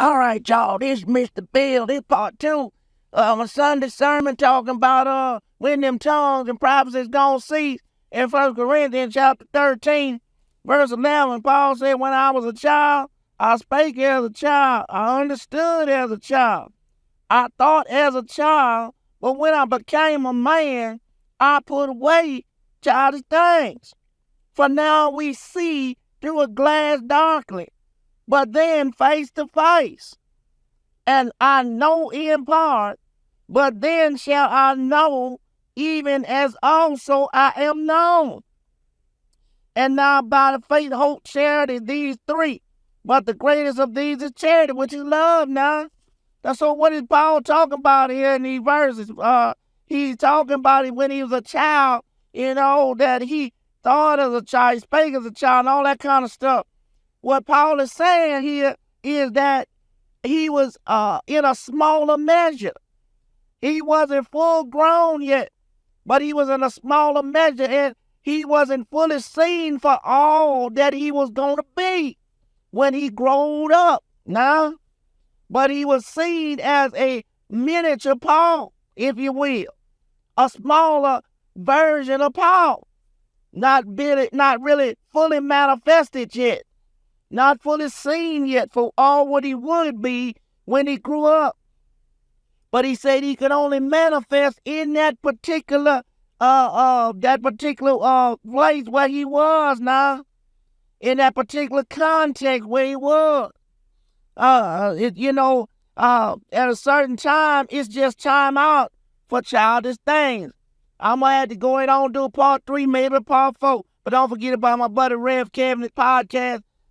All right, y'all, this is Mr. Bill. This part two of my Sunday sermon talking about when them tongues and prophecies gonna cease. In 1 Corinthians chapter 13, verse 11, Paul said, when I was a child, I spake as a child. I understood as a child. I thought as a child, but when I became a man, I put away childish things. For now we see through a glass darkly, but then face to face. And I know in part, but then shall I know, even as also I am known. And now by the faith, hope, charity, these three. But the greatest of these is charity, which is love now. So what is Paul talking about here in these verses? He's talking about it when he was a child, that he thought as a child, he spake as a child, and all that kind of stuff. What Paul is saying here is that he was in a smaller measure. He wasn't full grown yet, but he was in a smaller measure, and he wasn't fully seen for all that he was going to be when he growed up now. But he was seen as a miniature Paul, if you will, a smaller version of Paul, not really fully manifested yet. Not fully seen yet for all what he would be when he grew up. But he said he could only manifest in that particular place where he was now, in that particular context where he was. At a certain time, it's just time out for childish things. I'm going to have to go in on and do part 3, maybe part 4. But don't forget about my buddy Rev Kevin's podcast,